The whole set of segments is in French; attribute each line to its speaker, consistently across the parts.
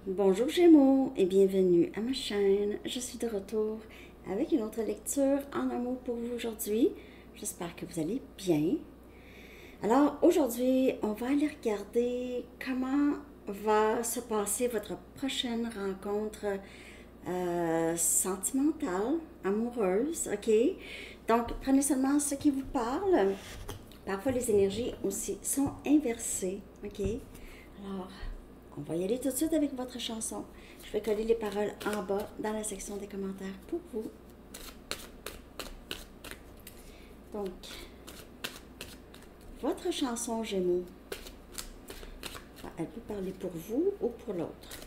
Speaker 1: Bonjour Gémeaux et bienvenue à ma chaîne. Je suis de retour avec une autre lecture en amour pour vous aujourd'hui. J'espère que vous allez bien. Alors aujourd'hui, on va aller regarder comment va se passer votre prochaine rencontre sentimentale, amoureuse, ok? Donc prenez seulement ce qui vous parle. Parfois les énergies aussi sont inversées, ok? Alors, on va y aller tout de suite avec votre chanson. Je vais coller les paroles en bas dans la section des commentaires pour vous. Donc, votre chanson Gémeaux, elle peut parler pour vous ou pour l'autre.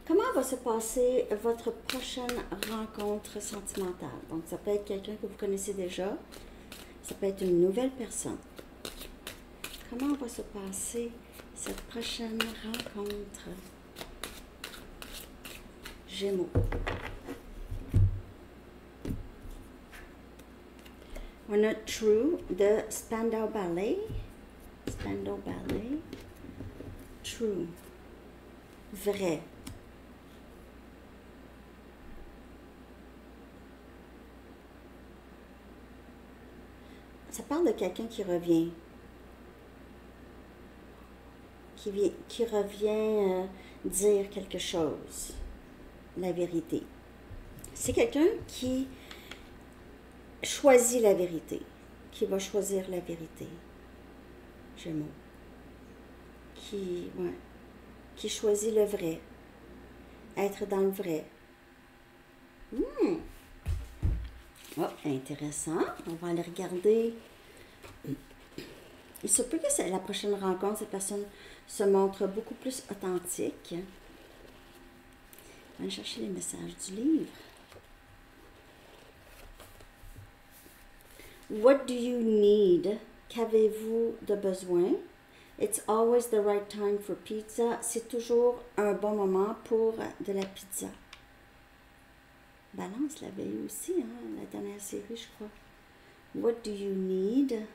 Speaker 1: Comment va se passer votre prochaine rencontre sentimentale? Donc, ça peut être quelqu'un que vous connaissez déjà, ça peut être une nouvelle personne. Comment va se passer cette prochaine rencontre? Gémeaux. On a True de Spandau Ballet. Spandau Ballet. True. Vrai. Ça parle de quelqu'un qui revient. Qui revient dire quelque chose. La vérité. C'est quelqu'un qui choisit la vérité. Qui va choisir la vérité. Gémeaux. Qui choisit le vrai. Être dans le vrai. Oh, intéressant. On va aller regarder. Il se peut que la prochaine rencontre, cette personne se montre beaucoup plus authentique. On va aller chercher les messages du livre. What do you need? Qu'avez-vous de besoin? It's always the right time for pizza. C'est toujours un bon moment pour de la pizza. Balance l'avait eu aussi, hein, la dernière série, je crois. What do you need?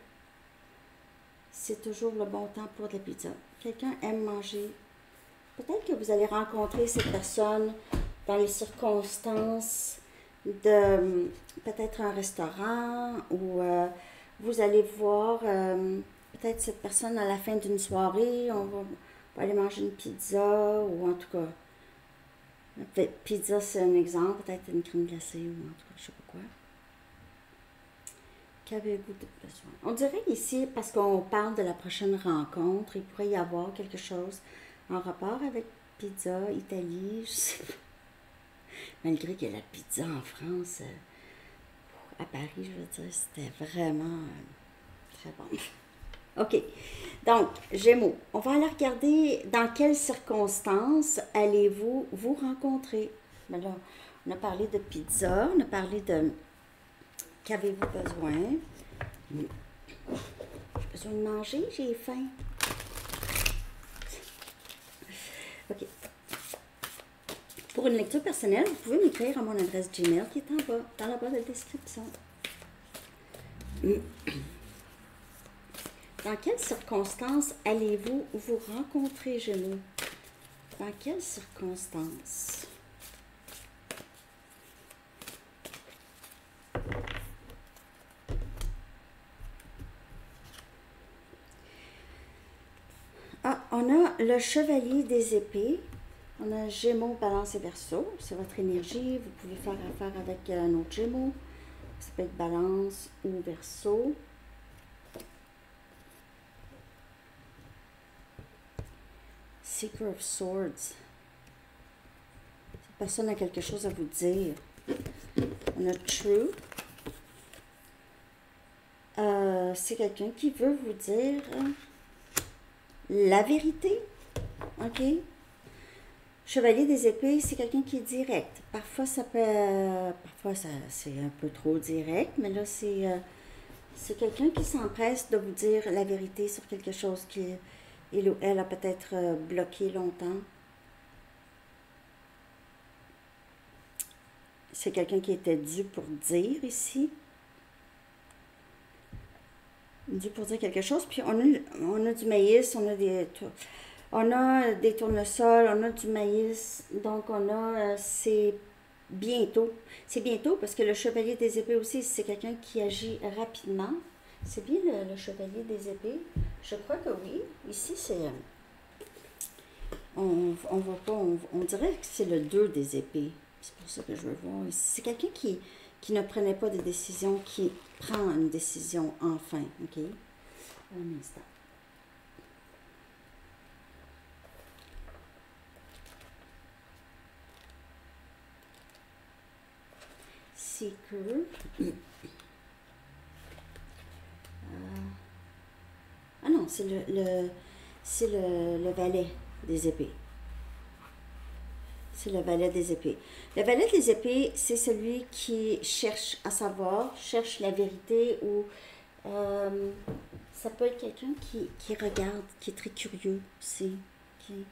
Speaker 1: C'est toujours le bon temps pour de la pizza. Quelqu'un aime manger. Peut-être que vous allez rencontrer cette personne dans les circonstances de peut-être un restaurant ou vous allez voir peut-être cette personne à la fin d'une soirée. On va aller manger une pizza ou en tout cas, pizza c'est un exemple, peut-être une crème glacée ou en tout cas, je sais pas quoi. Qu'avez-vous de besoin? On dirait ici, parce qu'on parle de la prochaine rencontre, il pourrait y avoir quelque chose en rapport avec pizza, Italie, je sais pas. Malgré que la pizza en France, à Paris, je veux dire, c'était vraiment très bon. OK. Donc, Gémeaux, on va aller regarder dans quelles circonstances allez-vous vous rencontrer. Ben là, on a parlé de pizza, on a parlé de qu'avez-vous besoin. J'ai besoin de manger, j'ai faim. OK. Pour une lecture personnelle, vous pouvez m'écrire à mon adresse Gmail qui est en bas, dans la barre de description. Dans quelles circonstances allez-vous vous rencontrer, Gémeaux? Dans quelles circonstances? Ah, on a le chevalier des épées. On a Gémeaux, Balance et Verseau. C'est votre énergie. Vous pouvez faire affaire avec un autre Gémeaux. Ça peut être Balance ou Verseau. Seeker of Swords. Cette personne a quelque chose à vous dire. On a True. C'est quelqu'un qui veut vous dire la vérité. OK? Chevalier des épées, c'est quelqu'un qui est direct. Parfois, c'est un peu trop direct, mais là, c'est quelqu'un qui s'empresse de vous dire la vérité sur quelque chose qu'il ou elle a peut-être bloqué longtemps. C'est quelqu'un qui était dû pour dire ici. Dû pour dire quelque chose. Puis on a du maïs, on a On a des tournesols, on a du maïs, donc on a, c'est bientôt. C'est bientôt parce que le chevalier des épées aussi, c'est quelqu'un qui agit rapidement. C'est bien le chevalier des épées. Je crois que oui. Ici, c'est... on va pas... On dirait que c'est le 2 des épées. C'est pour ça que je veux voir ici. C'est quelqu'un qui ne prenait pas de décision, qui prend une décision enfin. OK? Un instant. Seeker. Ah non, c'est c'est le valet des épées. C'est le valet des épées. Le valet des épées, c'est celui qui cherche à savoir, cherche la vérité ou ça peut être quelqu'un qui regarde, qui est très curieux aussi. Qui,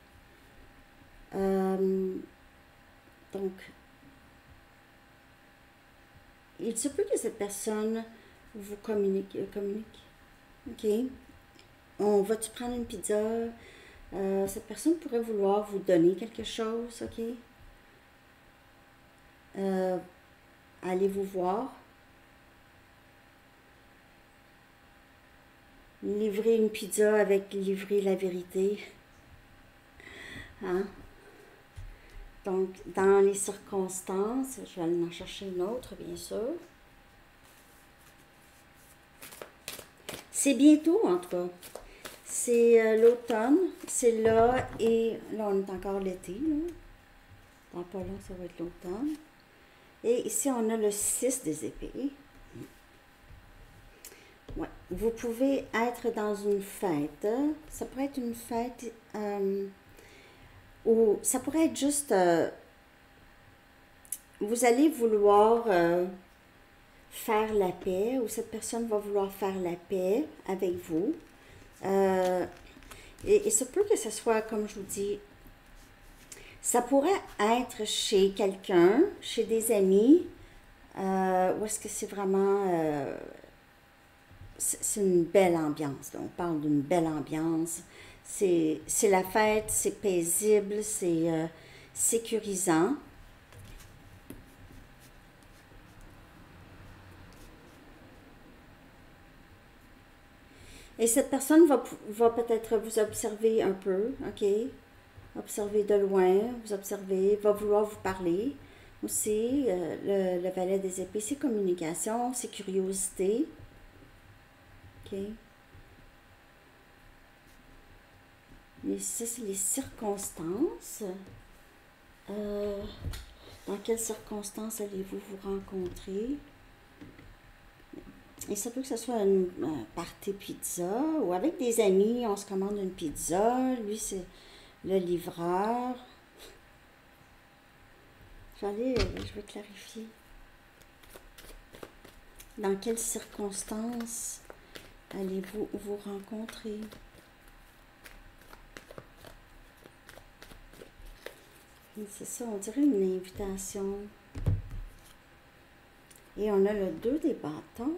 Speaker 1: donc, il se peut que cette personne vous communique. OK. On va-tu prendre une pizza? Cette personne pourrait vouloir vous donner quelque chose, OK? Allez vous voir. Livrer une pizza avec livrer la vérité. Hein? Donc, dans les circonstances, je vais aller en chercher une autre, bien sûr. C'est bientôt, en tout cas. C'est l'automne, c'est là, et là, on est encore l'été, là. Dans pas long, ça va être l'automne. Et ici, on a le 6 des épées. Ouais. Vous pouvez être dans une fête. Ça pourrait être une fête ou ça pourrait être juste... vous allez vouloir faire la paix ou cette personne va vouloir faire la paix avec vous. Et ça peut que ce soit, comme je vous dis, ça pourrait être chez quelqu'un, chez des amis, ou est-ce que c'est vraiment... c'est une belle ambiance. Là. On parle d'une belle ambiance. C'est la fête, c'est paisible, c'est sécurisant. Et cette personne va peut-être vous observer un peu, OK? Observer de loin, vous observer, va vouloir vous parler. Aussi, le valet des épées, c'est communication, c'est curiosité. OK? Mais ça, c'est les circonstances. Dans quelles circonstances allez-vous vous rencontrer? Et ça peut que ce soit une party pizza ou avec des amis, on se commande une pizza. Lui, c'est le livreur. Je vais clarifier. Dans quelles circonstances allez-vous vous rencontrer? C'est ça, on dirait une invitation. Et on a le 2 des bâtons.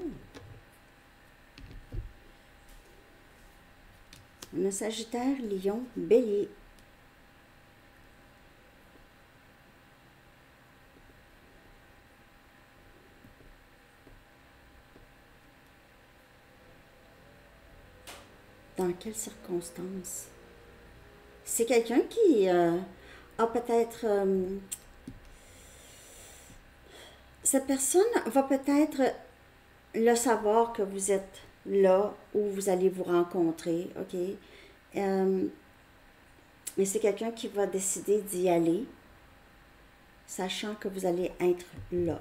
Speaker 1: On a Sagittaire, Lion, Bélier. Dans quelles circonstances? C'est quelqu'un qui a peut-être... cette personne va peut-être le savoir que vous êtes là où vous allez vous rencontrer, OK? Mais c'est quelqu'un qui va décider d'y aller, sachant que vous allez être là.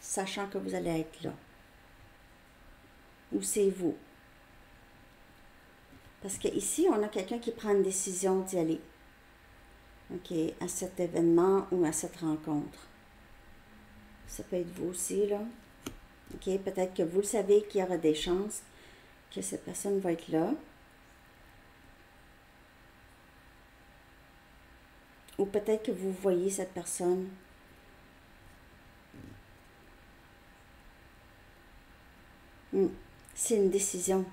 Speaker 1: Sachant que vous allez être là. Ou c'est vous. Parce qu'ici, on a quelqu'un qui prend une décision d'y aller. OK? À cet événement ou à cette rencontre. Ça peut être vous aussi, là. OK? Peut-être que vous le savez qu'il y aura des chances que cette personne va être là. Ou peut-être que vous voyez cette personne. C'est une décision.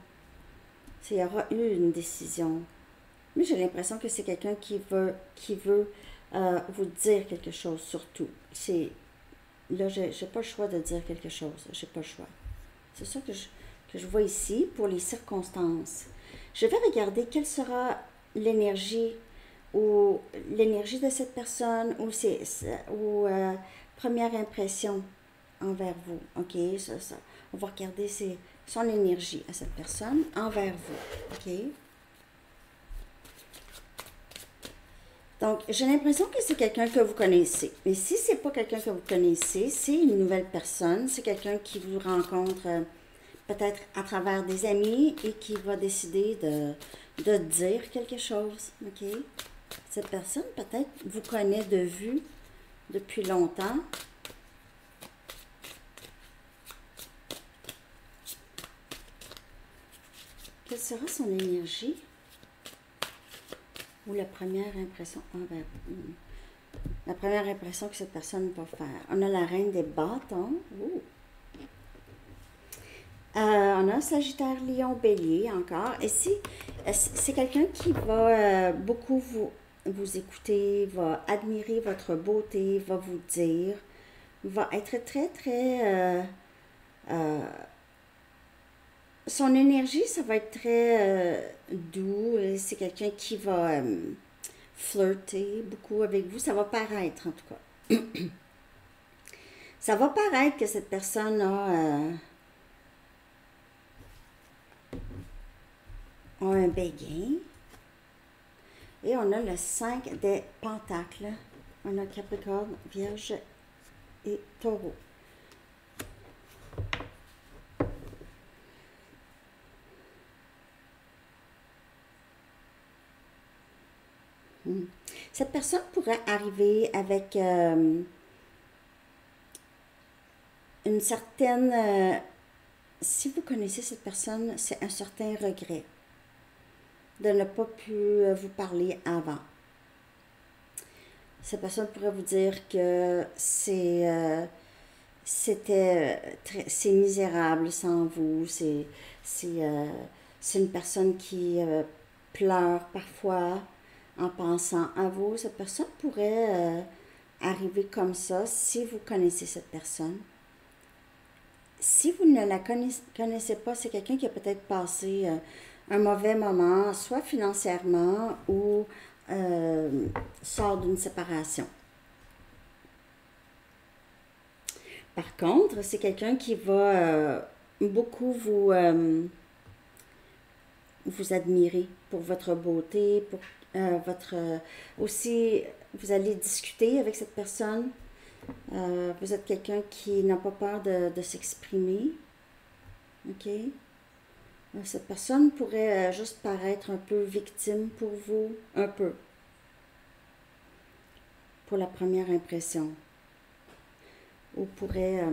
Speaker 1: Il y aura eu une décision. Mais j'ai l'impression que c'est quelqu'un qui veut vous dire quelque chose, surtout. Là, j'ai pas le choix de dire quelque chose. J'ai pas le choix. C'est ça que je vois ici pour les circonstances. Je vais regarder quelle sera l'énergie ou l'énergie de cette personne ou première impression envers vous. OK? Ça. On va regarder son énergie à cette personne envers vous. OK? Donc, j'ai l'impression que c'est quelqu'un que vous connaissez. Mais si c'est pas quelqu'un que vous connaissez, c'est une nouvelle personne. C'est quelqu'un qui vous rencontre peut-être à travers des amis et qui va décider de dire quelque chose. OK? Cette personne, peut-être, vous connaît de vue depuis longtemps. Quelle sera son énergie? Ou la première impression envers vous? La première impression que cette personne va faire. On a la reine des bâtons. On a Sagittaire, Lion, Bélier encore. Et si c'est quelqu'un qui va beaucoup vous écouter, va admirer votre beauté, va vous dire, va être très, très... son énergie, ça va être très doux. C'est quelqu'un qui va flirter beaucoup avec vous. Ça va paraître, en tout cas. Ça va paraître que cette personne a un béguin. Et on a le 5 des pentacles. On a Capricorne, Vierge et Taureau. Cette personne pourrait arriver avec une certaine... si vous connaissez cette personne, c'est un certain regret de ne pas pu vous parler avant. Cette personne pourrait vous dire que c'est misérable sans vous. C'est une personne qui pleure parfois en pensant à vous. Cette personne pourrait arriver comme ça si vous connaissez cette personne. Si vous ne la connaissez pas, c'est quelqu'un qui a peut-être passé un mauvais moment, soit financièrement ou sort d'une séparation. Par contre, c'est quelqu'un qui va beaucoup vous admirer pour votre beauté, pour aussi, vous allez discuter avec cette personne. Vous êtes quelqu'un qui n'a pas peur de s'exprimer. OK? Cette personne pourrait juste paraître un peu victime pour vous, un peu, pour la première impression. Ou pourrait,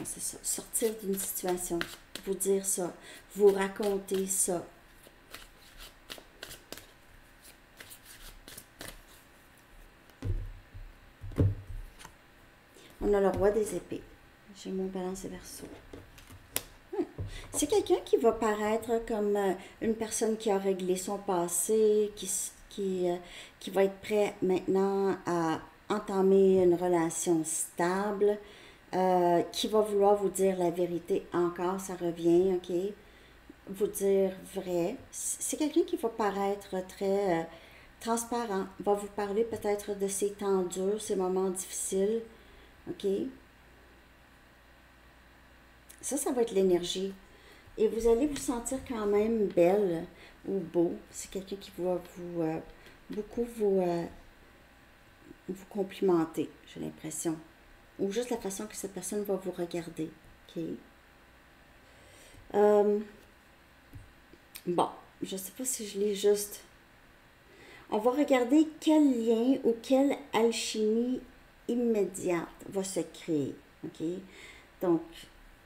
Speaker 1: c'est ça, sortir d'une situation, vous dire ça, vous raconter ça. On a le roi des épées. J'ai mon balance et verseau. C'est quelqu'un qui va paraître comme une personne qui a réglé son passé, qui va être prêt maintenant à entamer une relation stable, qui va vouloir vous dire la vérité encore, ça revient, OK? Vous dire vrai. C'est quelqu'un qui va paraître très transparent, va vous parler peut-être de ses temps durs, ses moments difficiles, OK? Ça va être l'énergie. Et vous allez vous sentir quand même belle ou beau. C'est quelqu'un qui va beaucoup vous complimenter, j'ai l'impression. Ou juste la façon que cette personne va vous regarder. OK? Bon, je ne sais pas si je l'ai juste. On va regarder quel lien ou quelle alchimie immédiate va se créer. OK? Donc,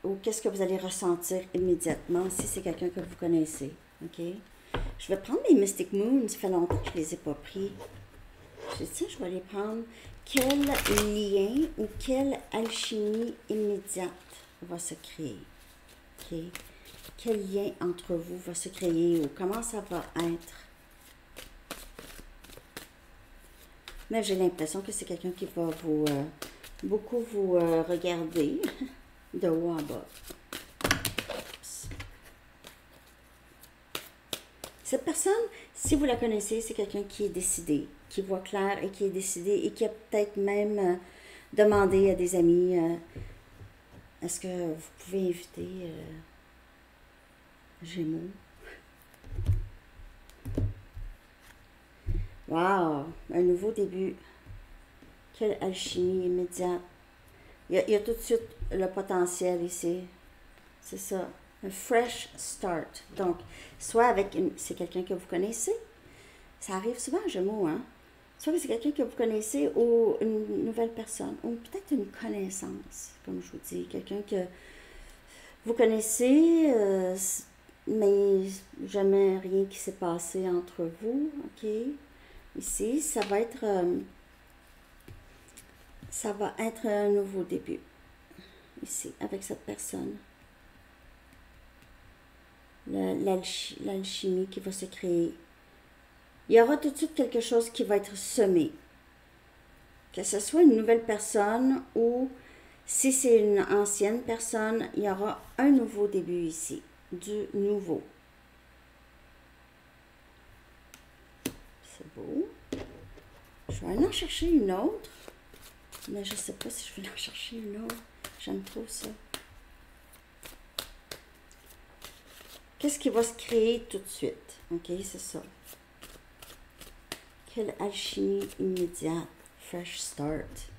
Speaker 1: ou qu'est-ce que vous allez ressentir immédiatement si c'est quelqu'un que vous connaissez. OK? Je vais prendre mes Mystic Moon. Ça fait longtemps que je ne les ai pas pris. Je vais les prendre. Quel lien ou quelle alchimie immédiate va se créer? OK? quel lien entre vous va se créer ou comment ça va être. Mais j'ai l'impression que c'est quelqu'un qui va vous beaucoup vous regarder de haut en bas. Cette personne, si vous la connaissez, c'est quelqu'un qui est décidé, qui voit clair et qui est décidé et qui a peut-être même demandé à des amis est-ce que vous pouvez inviter Gémeaux? Wow! Un nouveau début. Quelle alchimie immédiate. Il y a tout de suite le potentiel ici. C'est ça. Un fresh start. Donc, soit avec c'est quelqu'un que vous connaissez. Ça arrive souvent, Gémeaux, hein? Soit que c'est quelqu'un que vous connaissez ou une nouvelle personne. Ou peut-être une connaissance, comme je vous dis. Quelqu'un que vous connaissez, mais jamais rien qui s'est passé entre vous. OK? Ici, ça va être un nouveau début. Ici, avec cette personne. L'alchimie qui va se créer. Il y aura tout de suite quelque chose qui va être semé. Que ce soit une nouvelle personne ou si c'est une ancienne personne, il y aura un nouveau début ici. Du nouveau. C'est beau. Je vais aller en chercher une autre. Mais je ne sais pas si je vais en chercher une autre. J'aime trop ça. Qu'est-ce qui va se créer tout de suite? OK, c'est ça. Quelle alchimie immédiate. Fresh start.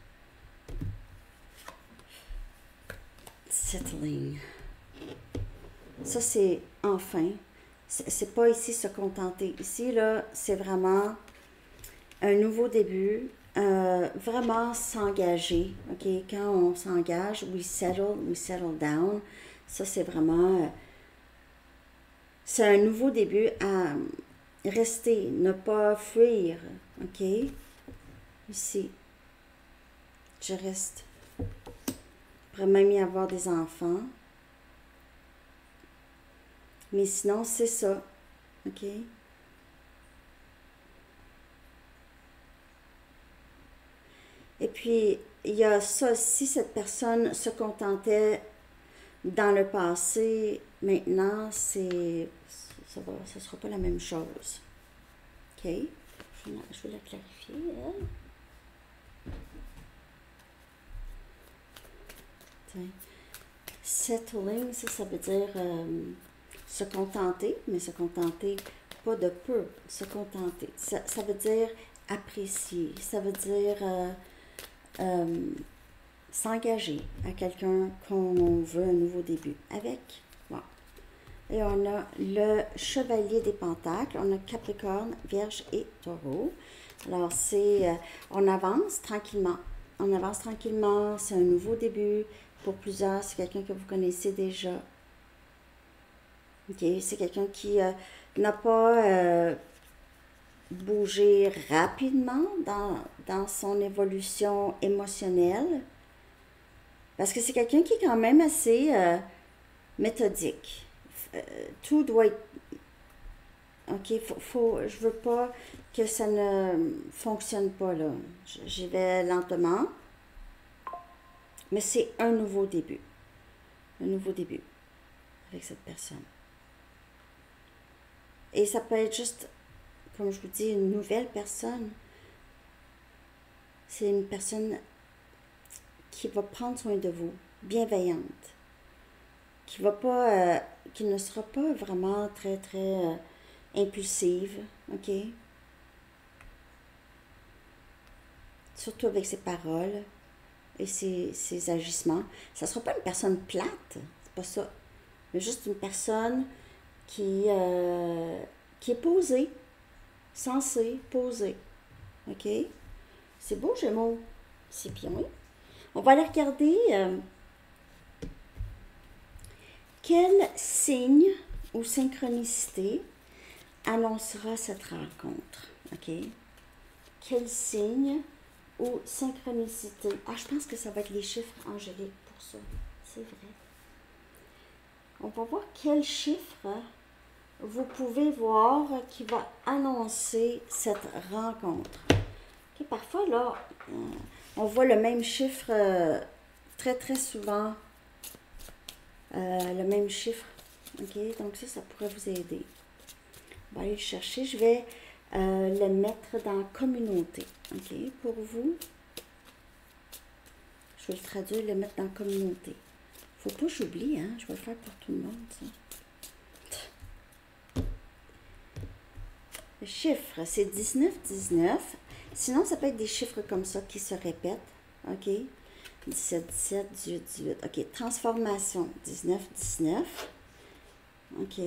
Speaker 1: Settling. Ça, c'est enfin. C'est pas ici se contenter. Ici, là, c'est vraiment un nouveau début. Vraiment s'engager. OK, quand on s'engage, we settle down. Ça, c'est vraiment... c'est un nouveau début à rester, ne pas fuir. OK? Ici. Je reste. Il pourrait même y avoir des enfants. Mais sinon, c'est ça. OK? Et puis, il y a ça, si cette personne se contentait dans le passé, maintenant, ça ne sera pas la même chose. OK? Je vais la clarifier, elle. Tiens. Settling, ça veut dire se contenter, mais se contenter pas de peu, se contenter. Ça veut dire apprécier, ça veut dire s'engager à quelqu'un qu'on veut un nouveau début avec. Bon. Et on a le Chevalier des Pentacles, on a Capricorne, Vierge et Taureau. Alors, on avance tranquillement. On avance tranquillement, c'est un nouveau début. Pour plusieurs, c'est quelqu'un que vous connaissez déjà. OK, c'est quelqu'un qui n'a pas bougé rapidement dans son évolution émotionnelle. Parce que c'est quelqu'un qui est quand même assez méthodique. Tout doit être... OK, je veux pas que ça ne fonctionne pas, là. J'y vais lentement. Mais c'est un nouveau début. Un nouveau début avec cette personne. Et ça peut être juste, comme je vous dis, une nouvelle personne. C'est une personne qui va prendre soin de vous, bienveillante, qui ne sera pas vraiment très, très impulsive, OK? Surtout avec ses paroles et ses agissements. Ça ne sera pas une personne plate, c'est pas ça, mais juste une personne qui est posée, sensée, posée. OK? C'est beau, Gémeaux. C'est bien. On va aller regarder quel signe ou synchronicité annoncera cette rencontre. OK? Quel signe ou synchronicité. Ah, je pense que ça va être les chiffres angéliques pour ça. C'est vrai. On va voir quel chiffre vous pouvez voir qui va annoncer cette rencontre. Okay, parfois, là, on voit le même chiffre très, très souvent. Le même chiffre. OK? Donc, ça pourrait vous aider. On va aller le chercher. Je vais le mettre dans communauté. OK? Pour vous. Je vais le traduire, le mettre dans communauté. Faut pas que j'oublie, hein? Je vais le faire pour tout le monde, ça. Le chiffre, c'est 19, 19. Sinon, ça peut être des chiffres comme ça qui se répètent. OK? 17, 17, 18, 18. OK. Transformation. 19, 19. OK.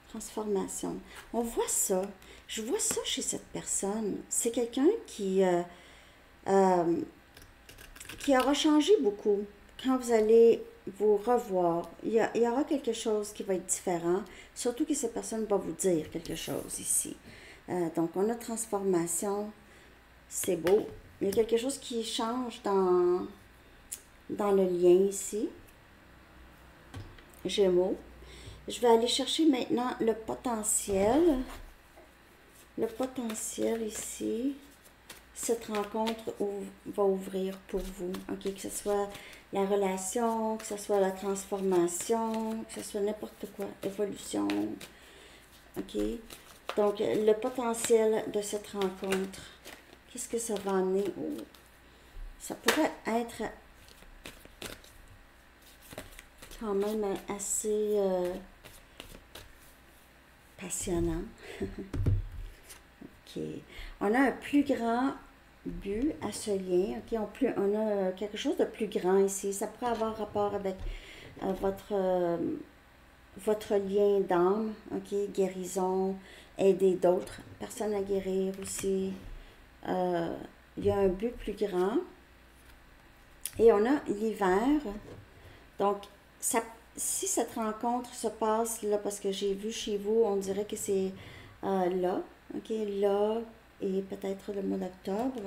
Speaker 1: Transformation. On voit ça. Je vois ça chez cette personne. C'est quelqu'un qui aura changé beaucoup. Quand vous allez vous revoir, il y aura quelque chose qui va être différent. Surtout que cette personne va vous dire quelque chose ici. Donc, on a transformation. C'est beau. Il y a quelque chose qui change dans le lien ici. Gémeaux. Je vais aller chercher maintenant le potentiel. Le potentiel ici. Cette rencontre va ouvrir pour vous. OK, que ce soit la relation, que ce soit la transformation, que ce soit n'importe quoi, évolution. OK. Donc, le potentiel de cette rencontre, qu'est-ce que ça va amener? Oh, ça pourrait être quand même assez passionnant. OK. On a un plus grand but à ce lien. OK. On a quelque chose de plus grand ici. Ça pourrait avoir rapport avec votre lien d'âme. OK. Guérison, aider d'autres personnes à guérir aussi. Il y a un but plus grand. Et on a l'hiver. Donc, si cette rencontre se passe là, parce que j'ai vu chez vous, on dirait que c'est là. OK, là, et peut-être le mois d'octobre.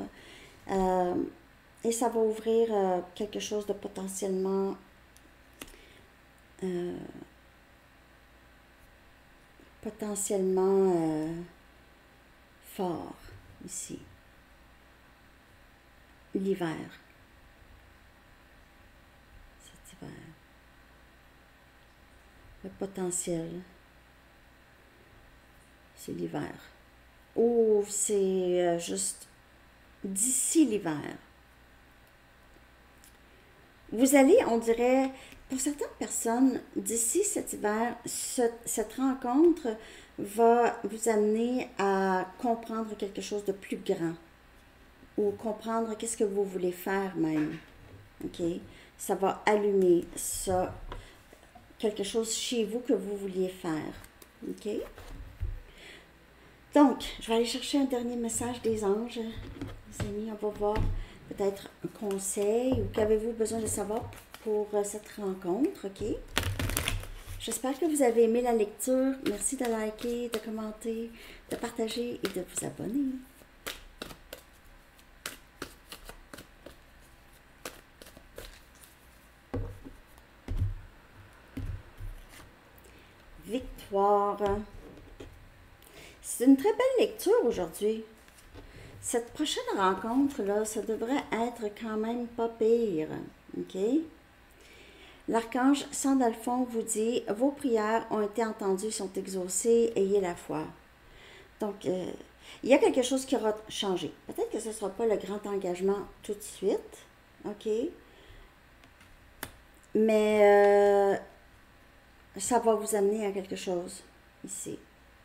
Speaker 1: Et ça va ouvrir quelque chose de potentiellement fort ici. L'hiver. Cet hiver. Le potentiel. C'est l'hiver. Ou c'est juste d'ici l'hiver. Vous allez, on dirait, pour certaines personnes, d'ici cet hiver, cette rencontre va vous amener à comprendre quelque chose de plus grand. Ou comprendre qu'est-ce que vous voulez faire même. OK? Ça va allumer ça, quelque chose chez vous que vous vouliez faire. OK? Donc, je vais aller chercher un dernier message des anges. Les amis, on va voir peut-être un conseil ou qu'avez-vous besoin de savoir pour cette rencontre, OK? J'espère que vous avez aimé la lecture. Merci de liker, de commenter, de partager et de vous abonner. Victoire. C'est une très belle lecture aujourd'hui. Cette prochaine rencontre-là, ça devrait être quand même pas pire. OK? L'archange Sandalphon vous dit, vos prières ont été entendues, sont exaucées, ayez la foi. Donc, il y a quelque chose qui aura changé. Peut-être que ce ne sera pas le grand engagement tout de suite. OK? Mais ça va vous amener à quelque chose ici,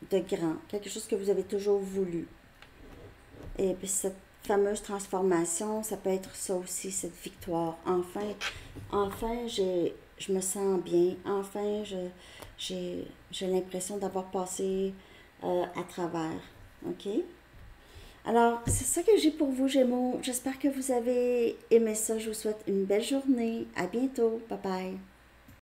Speaker 1: de grand. Quelque chose que vous avez toujours voulu. Et puis cette fameuse transformation, ça peut être ça aussi, cette victoire. Enfin, je me sens bien. Enfin, j'ai l'impression d'avoir passé à travers. OK? Alors, c'est ça que j'ai pour vous, Gémeaux. J'espère que vous avez aimé ça. Je vous souhaite une belle journée. À bientôt. Bye bye.